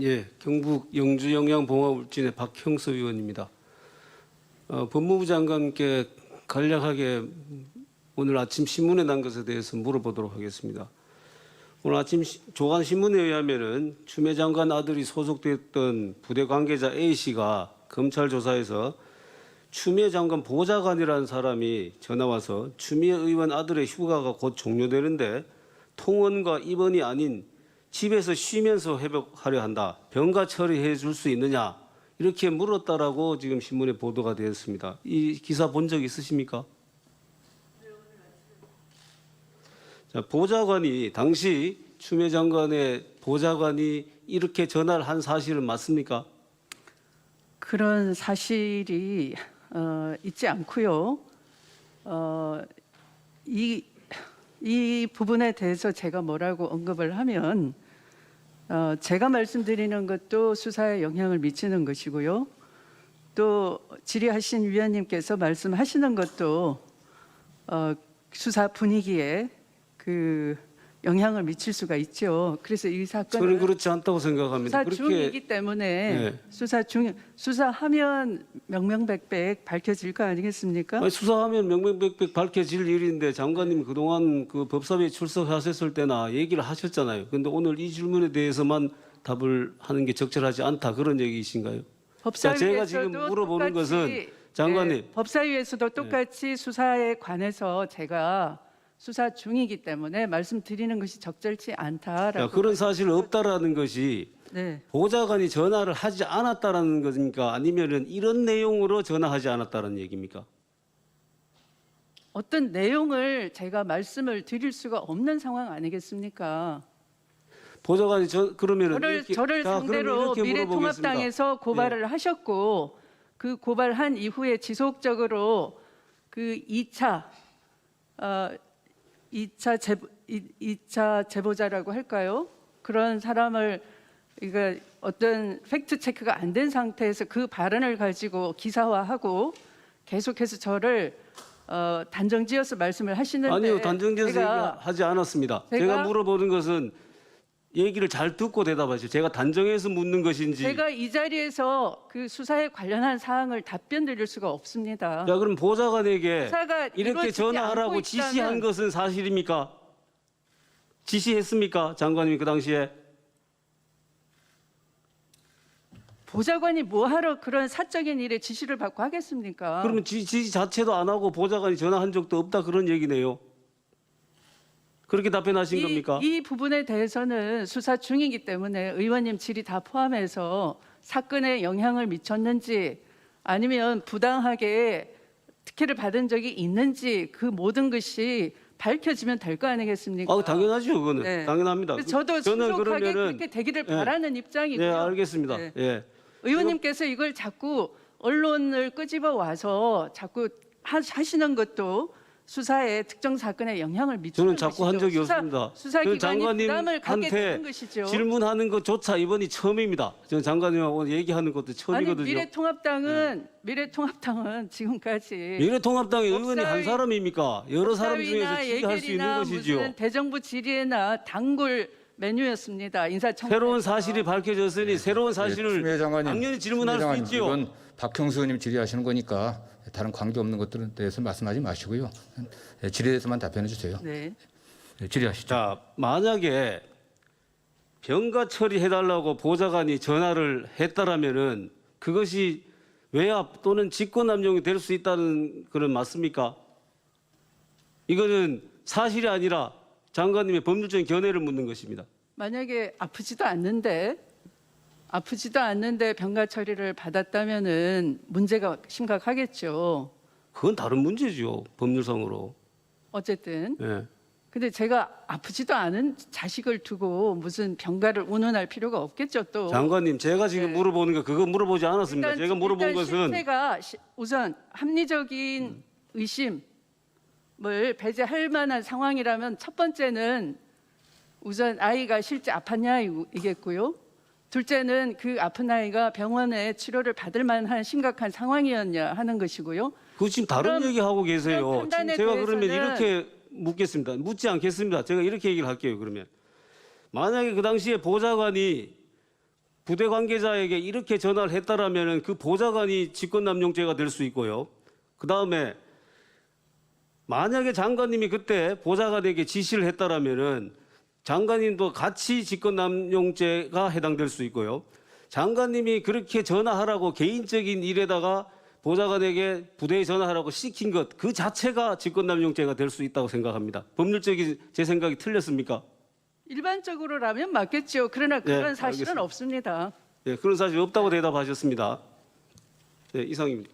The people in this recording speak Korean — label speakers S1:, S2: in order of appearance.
S1: 예, 경북 영주 영양봉합울진의 박형서 의원입니다. 법무부 장관께 간략하게 오늘 아침 신문에 난 것에 대해서 물어보도록 하겠습니다. 오늘 아침 조간신문에 의하면은 추미애 장관 아들이 소속됐던 부대 관계자 A 씨가 검찰 조사에서 추미애 장관 보좌관이라는 사람이 전화 와서 추미애 의원 아들의 휴가가 곧 종료되는데 통원과 입원이 아닌 집에서 쉬면서 회복하려 한다. 병가 처리해 줄 수 있느냐? 이렇게 물었다라고 지금 신문에 보도가 되었습니다. 이 기사 본 적 있으십니까? 자, 보좌관이 당시 추미애 장관의 보좌관이 이렇게 전화를 한 사실은 맞습니까?
S2: 그런 사실이 있지 않고요. 이 부분에 대해서 제가 뭐라고 언급을 하면 제가 말씀드리는 것도 수사에 영향을 미치는 것이고요. 또 질의하신 위원님께서 말씀하시는 것도 수사 분위기에 그 영향을 미칠 수가 있죠. 그래서 이 사건은
S1: 저는 그렇지 않다고 생각합니다.
S2: 수사 중이기 때문에
S1: 네.
S2: 수사하면 명명백백 밝혀질 거 아니겠습니까?
S1: 아니, 수사하면 명명백백 밝혀질 일인데 장관님 그동안 그 법사위에 출석하셨을 때나 얘기를 하셨잖아요. 그런데 오늘 이 질문에 대해서만 답을 하는 게 적절하지 않다 그런 얘기이신가요? 제가 지금 물어보는 것은 장관님
S2: 네, 법사위에서도 똑같이 수사에 관해서 제가 수사 중이기 때문에 말씀드리는 것이 적절치 않다라고.
S1: 그런 사실 없다라는 것이
S2: 네.
S1: 보좌관이 전화를 하지 않았다라는 것입니까? 아니면은 이런 내용으로 전화하지 않았다는 얘기입니까?
S2: 어떤 내용을 제가 말씀을 드릴 수가 없는 상황 아니겠습니까?
S1: 보좌관이 그러면은
S2: 저를 상대로 미래통합당에서 고발을 하셨고 그 고발한 이후에 지속적으로 그 2차 제보자라고 할까요? 그런 사람을 이거 어떤 팩트 체크가 안 된 상태에서 그 발언을 가지고 기사화하고 계속해서 저를 단정지어서 말씀을 하시는데
S1: 아니요, 단정지어서 얘기하지 않았습니다. 제가 물어보는 것은 얘기를 잘 듣고 대답하시오. 제가 단정해서 묻는 것인지.
S2: 제가 이 자리에서 그 수사에 관련한 사항을 답변 드릴 수가 없습니다.
S1: 자, 그럼 보좌관에게 이렇게
S2: 이루어지지
S1: 전화하라고
S2: 않고
S1: 지시한 것은 사실입니까? 지시했습니까? 장관님이 그 당시에?
S2: 보좌관이 뭐하러 그런 사적인 일에 지시를 받고 하겠습니까?
S1: 그러면 지시 자체도 안 하고 보좌관이 전화한 적도 없다 그런 얘기네요. 그렇게 답변하신 겁니까?
S2: 이 부분에 대해서는 수사 중이기 때문에 의원님 질의 다 포함해서 사건에 영향을 미쳤는지 아니면 부당하게 특혜를 받은 적이 있는지 그 모든 것이 밝혀지면 될 거 아니겠습니까?
S1: 당연하죠, 그거는.
S2: 네.
S1: 당연합니다.
S2: 저도
S1: 저는
S2: 신속하게 그렇게 되기를 바라는 입장이고요.
S1: 네, 알겠습니다.
S2: 네.
S1: 예.
S2: 의원님께서 이걸 자꾸 언론을 끄집어 와서 자꾸 하시는 것도 수사에 특정 사건에 영향을 미치는
S1: 저는 자꾸 한 적이 없습니다.
S2: 수사기관이 부담을 갖게 되는 것이죠.
S1: 질문하는 것조차 이번이 처음입니다. 저는 장관님하고 얘기하는 것도 처음이거든요.
S2: 미래통합당은 지금까지
S1: 미래통합당의 의원이 한 사람입니까? 여러 사람 중에서 지지할 수 있는 것이지요.
S2: 무슨 대정부 질의나 단골 메뉴였습니다. 인사청문회.
S1: 새로운 사실이 밝혀졌으니 새로운 사실을 당연히 질문할 수 있지요.
S3: 이건 박형수 의원님 질의하시는 거니까 다른 관계 없는 것들에 대해서 말씀하지 마시고요. 질의에 대해서만 답변해 주세요.
S2: 네.
S3: 질의하시죠.
S1: 자, 만약에 병가 처리해달라고 보좌관이 전화를 했다라면은 그것이 외압 또는 직권남용이 될 수 있다는 그런 맞습니까? 이거는 사실이 아니라 장관님의 법률적인 견해를 묻는 것입니다.
S2: 만약에 아프지도 않는데 병가 처리를 받았다면은 문제가 심각하겠죠.
S1: 그건 다른 문제죠, 법률상으로.
S2: 어쨌든.
S1: 예.
S2: 근데 제가 아프지도 않은 자식을 두고 무슨 병가를 운운할 필요가 없겠죠, 또.
S1: 장관님, 제가 지금 물어보는 거 그거 물어보지 않았습니다. 제가 물어본 것은
S2: 실체가 우선 합리적인 의심을 배제할 만한 상황이라면 첫 번째는 우선 아이가 실제 아팠냐이겠고요. 둘째는 그 아픈 아이가 병원에 치료를 받을 만한 심각한 상황이었냐 하는 것이고요.
S1: 그거 지금 다른 얘기하고 계세요. 지금 제가 그러면
S2: 대해서는
S1: 이렇게 묻겠습니다. 묻지 않겠습니다. 제가 이렇게 얘기를 할게요. 그러면 만약에 그 당시에 보좌관이 부대 관계자에게 이렇게 전화를 했다라면 그 보좌관이 직권남용죄가 될 수 있고요. 그 다음에 만약에 장관님이 그때 보좌관에게 지시를 했다라면은 장관님도 같이 직권남용죄가 해당될 수 있고요. 장관님이 그렇게 전화하라고 개인적인 일에다가 보좌관에게 부대에 전화하라고 시킨 것 그 자체가 직권남용죄가 될 수 있다고 생각합니다. 법률적인 제 생각이 틀렸습니까?
S2: 일반적으로라면 맞겠죠. 그러나 그런
S1: 네,
S2: 사실은
S1: 알겠습니다.
S2: 없습니다.
S1: 네, 그런 사실 없다고 대답하셨습니다. 네, 이상입니다.